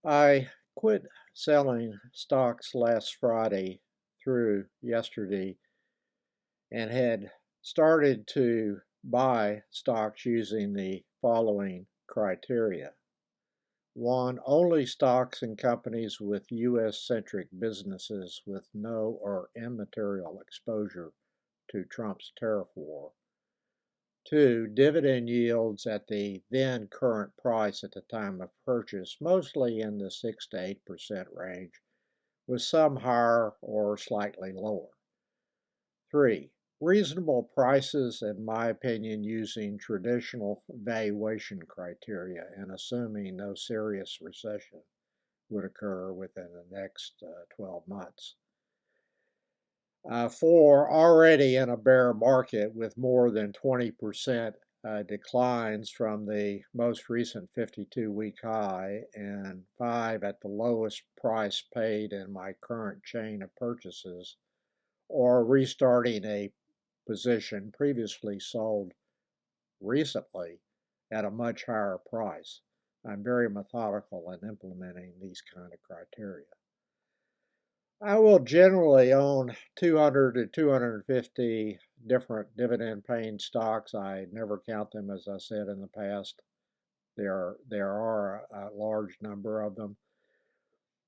I quit selling stocks last Friday through yesterday and had started to buy stocks using the following criteria. One, only stocks and companies with U.S. centric businesses with no or immaterial exposure to Trump's tariff war. Two, dividend yields at the then current price at the time of purchase, mostly in the 6 to 8% range, with some higher or slightly lower. Three, reasonable prices, in my opinion, using traditional valuation criteria and assuming no serious recession would occur within the next 12 months. Four, already in a bear market with more than 20% declines from the most recent 52-week high, and five, at the lowest price paid in my current chain of purchases, or restarting a position previously sold recently at a much higher price. I'm very methodical in implementing these kind of criteria. I will generally own 200 to 250 different dividend paying stocks. I never count them, as I said in the past. There are a large number of them.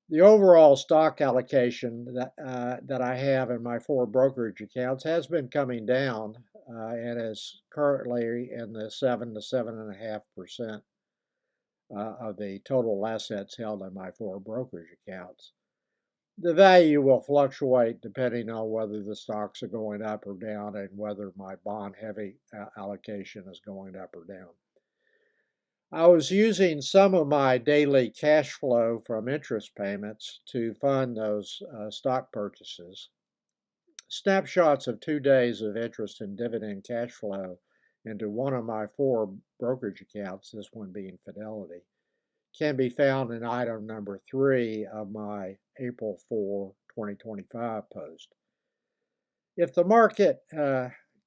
The overall stock allocation that I have in my four brokerage accounts has been coming down and is currently in the 7 to 7.5% of the total assets held in my four brokerage accounts. The value will fluctuate depending on whether the stocks are going up or down and whether my bond heavy allocation is going up or down. I was using some of my daily cash flow from interest payments to fund those stock purchases. Snapshots of 2 days of interest and dividend cash flow into one of my four brokerage accounts, this one being Fidelity, can be found in item number 3 of my April 4, 2025 post. If the market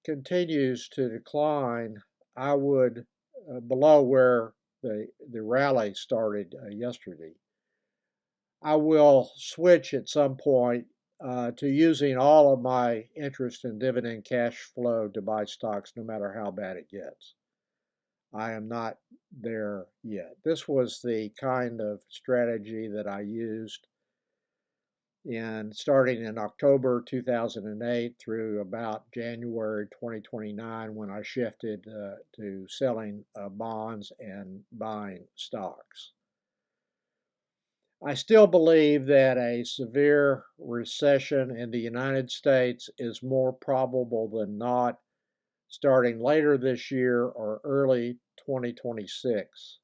continues to decline, I would, below where the rally started yesterday, I will switch at some point to using all of my interest and dividend cash flow to buy stocks no matter how bad it gets. I am not there yet. This was the kind of strategy that I used starting in October 2008 through about January 2029 when I shifted to selling bonds and buying stocks. I still believe that a severe recession in the United States is more probable than not starting later this year or early 2026.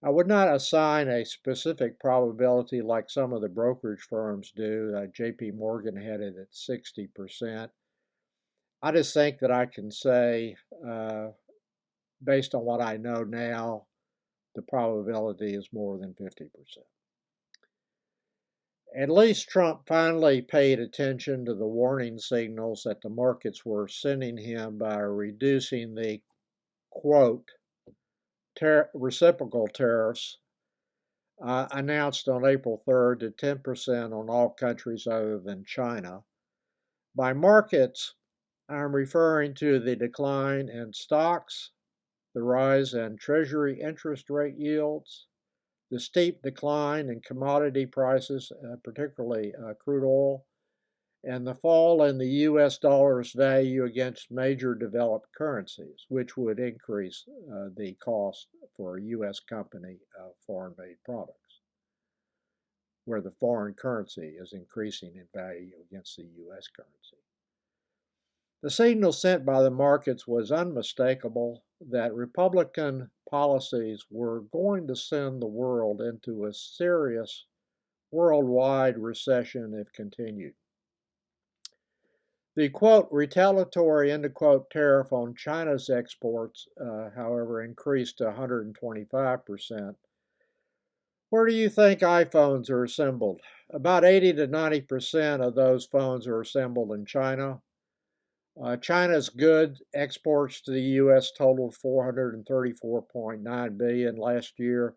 I would not assign a specific probability like some of the brokerage firms do. JP Morgan had it at 60%. I just think that I can say, based on what I know now, the probability is more than 50%. At least Trump finally paid attention to the warning signals that the markets were sending him by reducing the, quote, reciprocal tariffs announced on April 3rd to 10% on all countries other than China. By markets, I'm referring to the decline in stocks, the rise in Treasury interest rate yields, the steep decline in commodity prices, particularly crude oil, and the fall in the U.S. dollar's value against major developed currencies, which would increase the cost for a U.S. company of foreign-made products, where the foreign currency is increasing in value against the U.S. currency. The signal sent by the markets was unmistakable that Republican policies were going to send the world into a serious worldwide recession if continued. The, quote, retaliatory, end quote, tariff on China's exports, however, increased to 125%. Where do you think iPhones are assembled? About 80 to 90% of those phones are assembled in China. China's goods exports to the U.S. totaled $434.9 billion last year.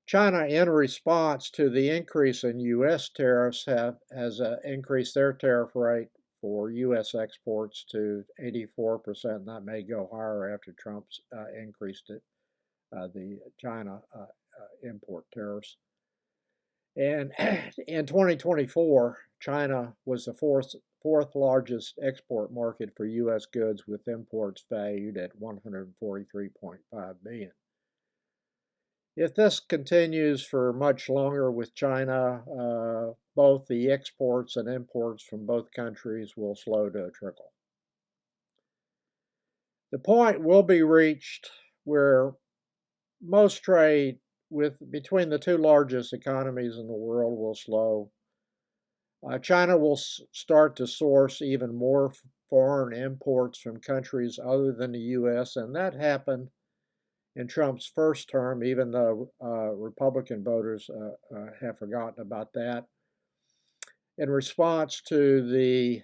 China, in response to the increase in U.S. tariffs, has increased their tariff rate for U.S. exports to 84%, and that may go higher after Trump's increased it, the China import tariffs. And in 2024, China was the fourth largest export market for U.S. goods, with imports valued at $143.5 billion. If this continues for much longer with China, both the exports and imports from both countries will slow to a trickle. The point will be reached where most trade between the two largest economies in the world will slow. China will start to source even more foreign imports from countries other than the U.S., and that happened in Trump's first term, even though Republican voters have forgotten about that. In response to the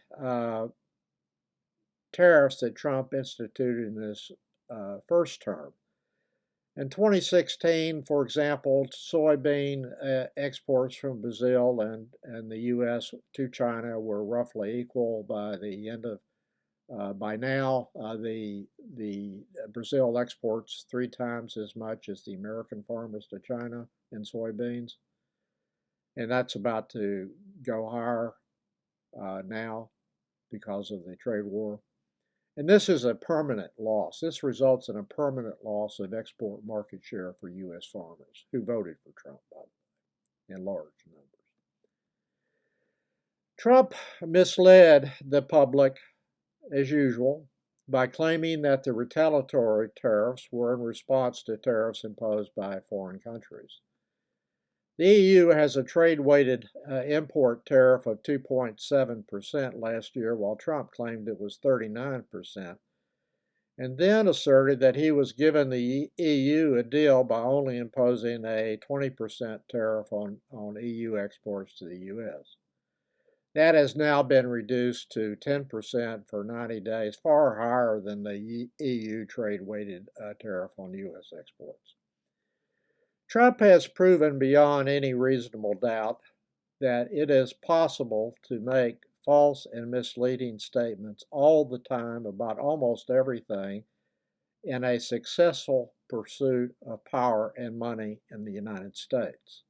tariffs that Trump instituted in his first term. In 2016, for example, soybean exports from Brazil and the U.S. to China were roughly equal by the end of by now, the Brazil exports 3 times as much as the American farmers to China in soybeans, and that's about to go higher now because of the trade war. And this is a permanent loss. This results in a permanent loss of export market share for U.S. farmers who voted for Trump, by the way, in large numbers. Trump misled the public as usual, by claiming that the retaliatory tariffs were in response to tariffs imposed by foreign countries. The EU has a trade-weighted import tariff of 2.7% last year, while Trump claimed it was 39%, and then asserted that he was giving the EU a deal by only imposing a 20% tariff on EU exports to the U.S. That has now been reduced to 10% for 90 days, far higher than the EU trade-weighted tariff on U.S. exports. Trump has proven beyond any reasonable doubt that it is possible to make false and misleading statements all the time about almost everything in a successful pursuit of power and money in the United States.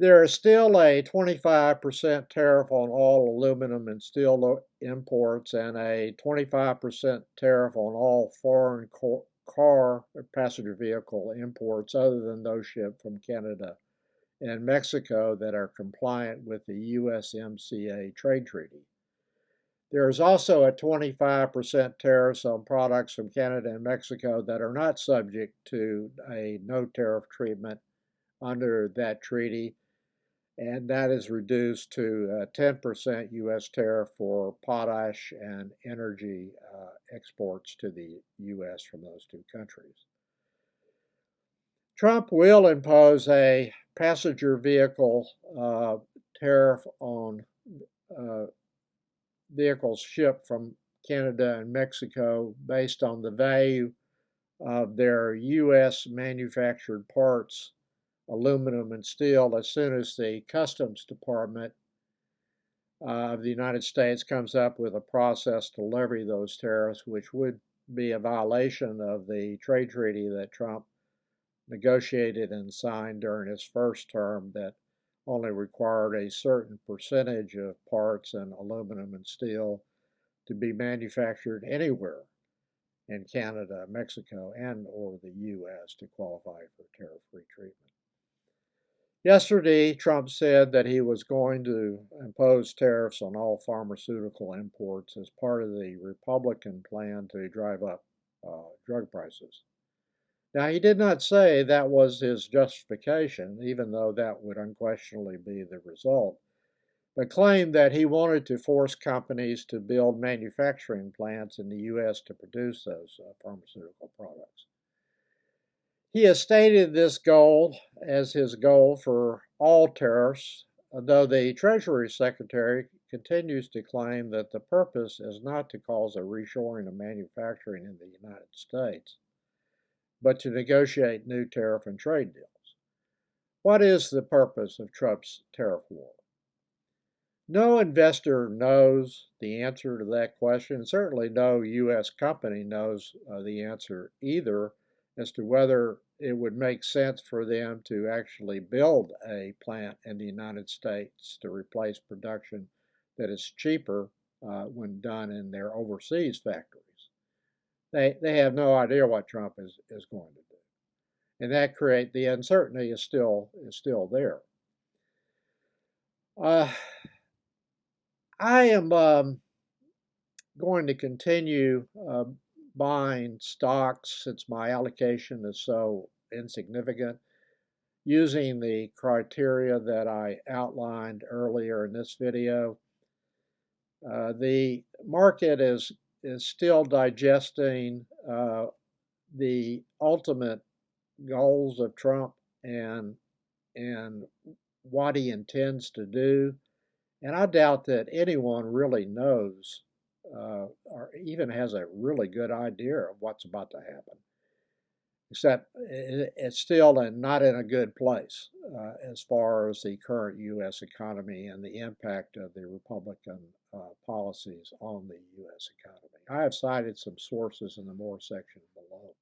There is still a 25% tariff on all aluminum and steel imports and a 25% tariff on all foreign car or passenger vehicle imports other than those shipped from Canada and Mexico that are compliant with the USMCA trade treaty. There is also a 25% tariff on products from Canada and Mexico that are not subject to a no tariff treatment under that treaty, and that is reduced to a 10% U.S. tariff for potash and energy exports to the U.S. from those two countries. Trump will impose a passenger vehicle tariff on vehicles shipped from Canada and Mexico based on the value of their U.S. manufactured parts, aluminum and steel, as soon as the Customs Department of the United States comes up with a process to levy those tariffs, which would be a violation of the trade treaty that Trump negotiated and signed during his first term that only required a certain percentage of parts in aluminum and steel to be manufactured anywhere in Canada, Mexico, and or the U.S. to qualify for tariff-free treatment. Yesterday, Trump said that he was going to impose tariffs on all pharmaceutical imports as part of the Republican plan to drive up drug prices. Now, he did not say that was his justification, even though that would unquestionably be the result, but claimed that he wanted to force companies to build manufacturing plants in the U.S. to produce those pharmaceutical products. He has stated this goal as his goal for all tariffs, though the Treasury Secretary continues to claim that the purpose is not to cause a reshoring of manufacturing in the United States, but to negotiate new tariff and trade deals. What is the purpose of Trump's tariff war? No investor knows the answer to that question. Certainly, no U.S. company knows the answer either as to whether it would make sense for them to actually build a plant in the United States to replace production that is cheaper when done in their overseas factories. They have no idea what Trump is going to do. And that create the uncertainty is still there. Uh, I am going to continue buying stocks since my allocation is so insignificant using the criteria that I outlined earlier in this video. The market is still digesting the ultimate goals of Trump and and what he intends to do. And I doubt that anyone really knows or even has a really good idea of what's about to happen, except it's still not in a good place as far as the current U.S. economy and the impact of the Republican policies on the U.S. economy. I have cited some sources in the more section below.